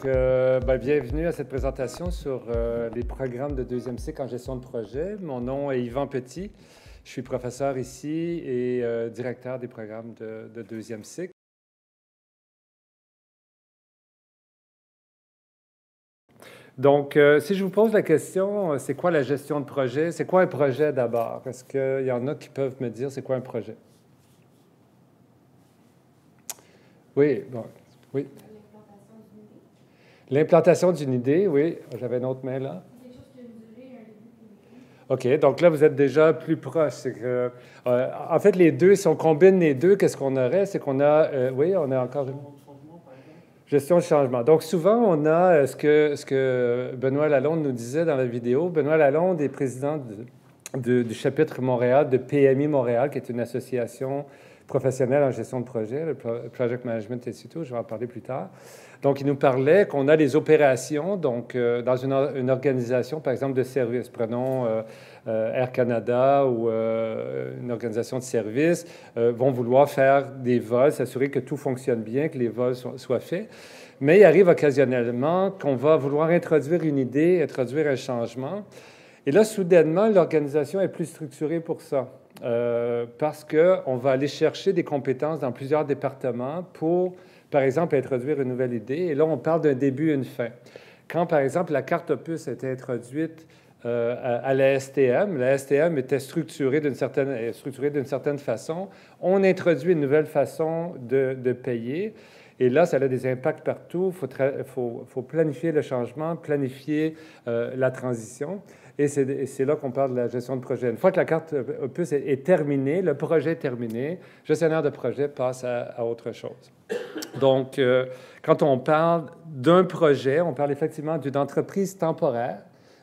Bienvenue à cette présentation sur les programmes de deuxième cycle en gestion de projet. Mon nom est Yvan Petit. Je suis professeur ici et directeur des programmes de deuxième cycle. Donc, si je vous pose la question, c'est quoi la gestion de projet? C'est quoi un projet d'abord? Est-ce qu'il y en a qui peuvent me dire c'est quoi un projet? Oui, bon, oui. L'implantation d'une idée, oui. J'avais une autre main là. OK, donc là, vous êtes déjà plus proche. C'est que, en fait, les deux, si on combine les deux, qu'est-ce qu'on aurait? C'est qu'on a, oui, on a encore une gestion de changement. Donc, souvent, on a ce que Benoît Lalonde nous disait dans la vidéo. Benoît Lalonde est président du chapitre Montréal de PMI Montréal, qui est une association professionnelle en gestion de projet, le Project Management Institute, je vais en parler plus tard. Donc, il nous parlait qu'on a des opérations, donc dans une organisation, par exemple, de services. Prenons Air Canada ou une organisation de services, vont vouloir faire des vols, s'assurer que tout fonctionne bien, que les vols soient faits. Mais il arrive occasionnellement qu'on va vouloir introduire une idée, introduire un changement. Et là, soudainement, l'organisation est plus structurée pour ça. Parce qu'on va aller chercher des compétences dans plusieurs départements pour, par exemple, introduire une nouvelle idée. Et là, on parle d'un début et une fin. Quand, par exemple, la carte opus a été introduite à la STM était structurée d'une certaine façon. On introduit une nouvelle façon de payer. Et là, ça a des impacts partout. Il faut planifier le changement, planifier la transition. Et c'est là qu'on parle de la gestion de projet. Une fois que la carte opus est terminée, le projet est terminé, le gestionnaire de projet passe à autre chose. Donc, quand on parle d'un projet, on parle effectivement d'une entreprise temporaire.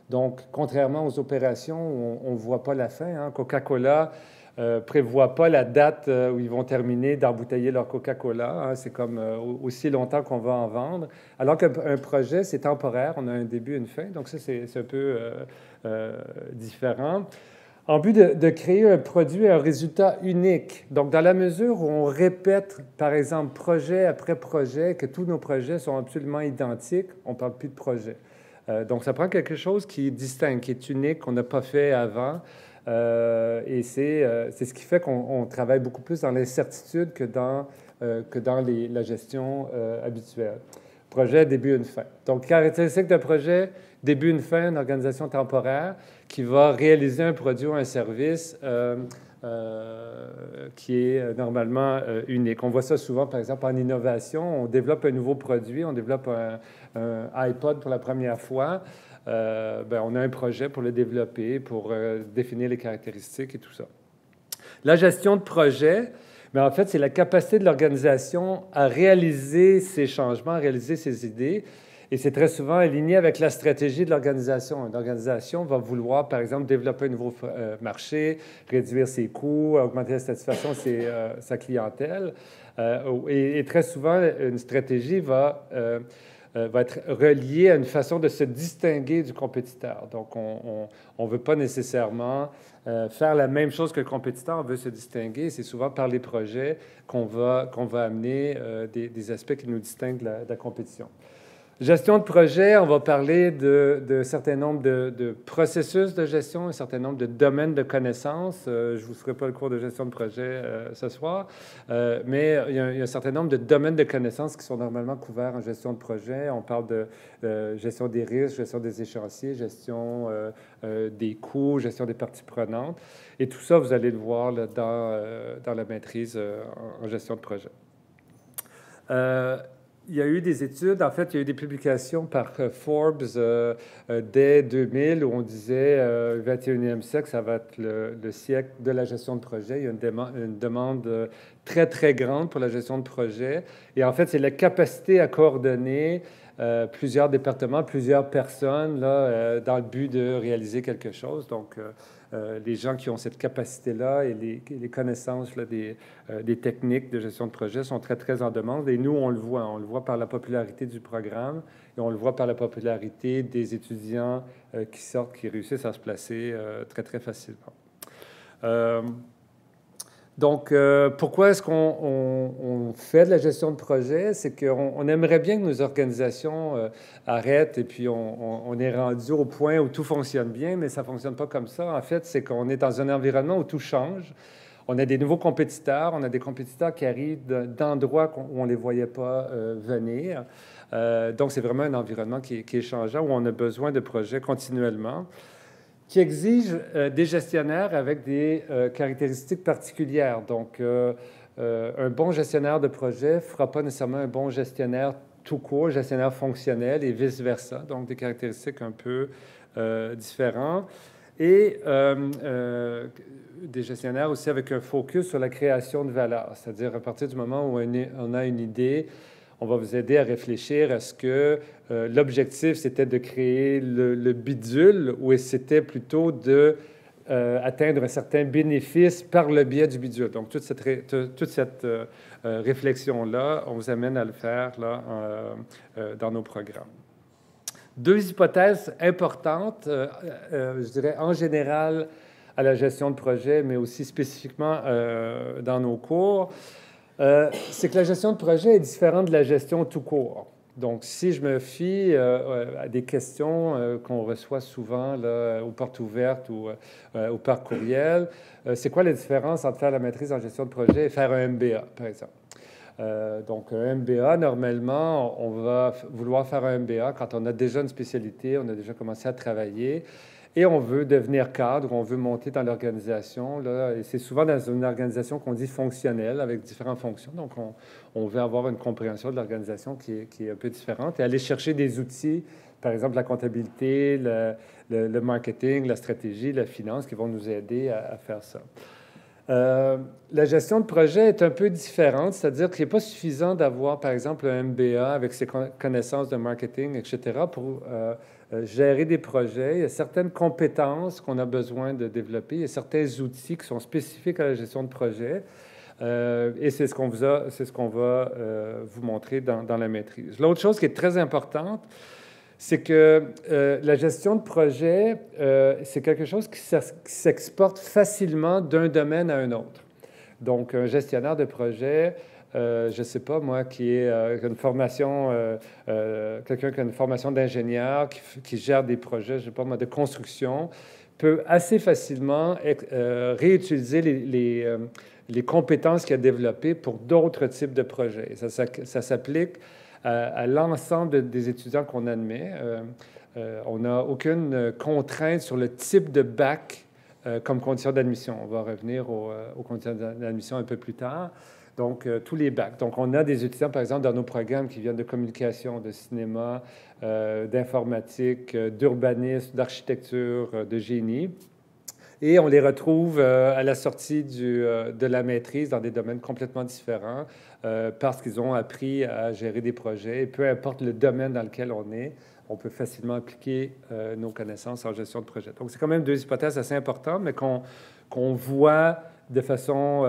Donc, contrairement aux opérations où on ne voit pas la fin, hein, Coca-Cola prévoit pas la date où ils vont terminer d'embouteiller leur Coca-Cola. Hein, c'est comme aussi longtemps qu'on va en vendre. Alors qu'un projet, c'est temporaire. On a un début, une fin. Donc ça, c'est un peu différent. En but de créer un produit, un résultat unique. Donc, dans la mesure où on répète, par exemple, projet après projet, que tous nos projets sont absolument identiques, on ne parle plus de projet. Donc, ça prend quelque chose qui est distinct, qui est unique, qu'on n'a pas fait avant. Et c'est ce qui fait qu'on travaille beaucoup plus dans l'incertitude que dans la gestion habituelle. Projet, début, une fin. Donc, caractéristique d'un projet, début, une fin, une organisation temporaire qui va réaliser un produit ou un service qui est normalement unique. On voit ça souvent, par exemple, en innovation. On développe un nouveau produit, on développe un iPod pour la première fois. On a un projet pour le développer, pour définir les caractéristiques et tout ça. La gestion de projet, en fait, c'est la capacité de l'organisation à réaliser ces changements, à réaliser ces idées. Et c'est très souvent aligné avec la stratégie de l'organisation. Une organisation va vouloir, par exemple, développer un nouveau marché, réduire ses coûts, augmenter la satisfaction de sa clientèle. Et très souvent, une stratégie va être reliée à une façon de se distinguer du compétiteur. Donc, on ne veut pas nécessairement faire la même chose que le compétiteur, on veut se distinguer. C'est souvent par les projets qu'on va amener des aspects qui nous distinguent de la compétition. Gestion de projet, on va parler d'un certain nombre de processus de gestion, un certain nombre de domaines de connaissances. Je ne vous ferai pas le cours de gestion de projet ce soir, mais il y a un certain nombre de domaines de connaissances qui sont normalement couverts en gestion de projet. On parle de gestion des risques, gestion des échéanciers, gestion des coûts, gestion des parties prenantes. Et tout ça, vous allez le voir là, dans la maîtrise en gestion de projet. Il y a eu des études, en fait, il y a eu des publications par Forbes dès 2000 où on disait le 21e siècle, ça va être le siècle de la gestion de projet. Il y a une demande très, très grande pour la gestion de projet. Et en fait, c'est la capacité à coordonner plusieurs départements, plusieurs personnes là, dans le but de réaliser quelque chose. Donc, les gens qui ont cette capacité-là et les connaissances là, des techniques de gestion de projet sont très, très en demande. Et nous, on le voit par la popularité du programme et on le voit par la popularité des étudiants qui sortent, qui réussissent à se placer très, très facilement. Donc, pourquoi est-ce qu'on fait de la gestion de projet? C'est qu'on aimerait bien que nos organisations arrêtent et puis on est rendu au point où tout fonctionne bien, mais ça ne fonctionne pas comme ça. En fait, c'est qu'on est dans un environnement où tout change. On a des nouveaux compétiteurs, on a des compétiteurs qui arrivent d'endroits où on ne les voyait pas venir. Donc, c'est vraiment un environnement qui est changeant, où on a besoin de projets continuellement, qui exige des gestionnaires avec des caractéristiques particulières. Donc, un bon gestionnaire de projet ne fera pas nécessairement un bon gestionnaire tout court, gestionnaire fonctionnel et vice-versa. Donc, des caractéristiques un peu différentes. Et des gestionnaires aussi avec un focus sur la création de valeur, c'est-à-dire à partir du moment où on a une idée, on va vous aider à réfléchir à ce que l'objectif, c'était de créer le bidule ou c'était plutôt de atteindre un certain bénéfice par le biais du bidule. Donc, toute cette réflexion-là, on vous amène à le faire là, dans nos programmes. Deux hypothèses importantes, je dirais en général à la gestion de projet, mais aussi spécifiquement dans nos cours, c'est que la gestion de projet est différente de la gestion tout court. Donc, si je me fie à des questions qu'on reçoit souvent là, aux portes ouvertes ou par courriel, c'est quoi la différence entre faire la maîtrise en gestion de projet et faire un MBA, par exemple? Donc, un MBA, normalement, on va vouloir faire un MBA quand on a déjà une spécialité, on a déjà commencé à travailler et on veut devenir cadre, on veut monter dans l'organisation. Et c'est souvent dans une organisation qu'on dit fonctionnelle, avec différentes fonctions. Donc, on veut avoir une compréhension de l'organisation qui est un peu différente et aller chercher des outils, par exemple la comptabilité, le marketing, la stratégie, la finance, qui vont nous aider à faire ça. La gestion de projet est un peu différente, c'est-à-dire qu'il n'est pas suffisant d'avoir, par exemple, un MBA avec ses connaissances de marketing, etc., pour gérer des projets. Il y a certaines compétences qu'on a besoin de développer. Il y a certains outils qui sont spécifiques à la gestion de projet. Et c'est ce qu'on va vous montrer dans la maîtrise. L'autre chose qui est très importante, c'est que la gestion de projet, c'est quelque chose qui s'exporte facilement d'un domaine à un autre. Donc, un gestionnaire de projet, je ne sais pas, moi, qui a une formation, quelqu'un qui a une formation d'ingénieur, qui gère des projets, je ne sais pas, moi, de construction, peut assez facilement réutiliser les compétences qu'il a développées pour d'autres types de projets. Ça s'applique à l'ensemble des étudiants qu'on admet. On n'a aucune contrainte sur le type de bac comme condition d'admission. On va revenir aux conditions d'admission un peu plus tard. Donc, tous les bacs. Donc, on a des étudiants, par exemple, dans nos programmes qui viennent de communication, de cinéma, d'informatique, d'urbanisme, d'architecture, de génie. Et on les retrouve à la sortie de la maîtrise dans des domaines complètement différents parce qu'ils ont appris à gérer des projets. Et peu importe le domaine dans lequel on est, on peut facilement appliquer nos connaissances en gestion de projet. Donc, c'est quand même deux hypothèses assez importantes, mais qu'on voit de façon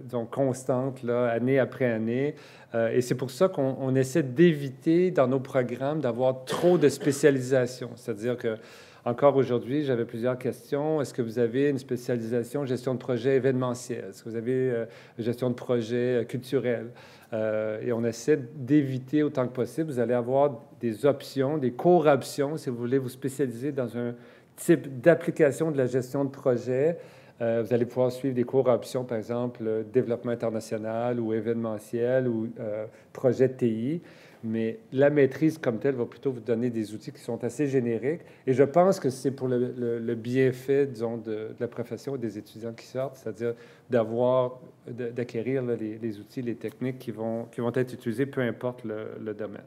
donc constante, là, année après année. Et c'est pour ça qu'on essaie d'éviter dans nos programmes d'avoir trop de spécialisation. C'est-à-dire que encore aujourd'hui, j'avais plusieurs questions. Est-ce que vous avez une spécialisation gestion de projet événementiel? Est-ce que vous avez gestion de projet culturel? Et on essaie d'éviter autant que possible. Vous allez avoir des options, des cours options, si vous voulez vous spécialiser dans un type d'application de la gestion de projet. Vous allez pouvoir suivre des cours options, par exemple, développement international ou événementiel ou projet de TI. Mais la maîtrise comme telle va plutôt vous donner des outils qui sont assez génériques. Et je pense que c'est pour le bienfait, disons, de la profession et des étudiants qui sortent, c'est-à-dire d'acquérir les outils, les techniques qui vont être utilisés, peu importe le domaine.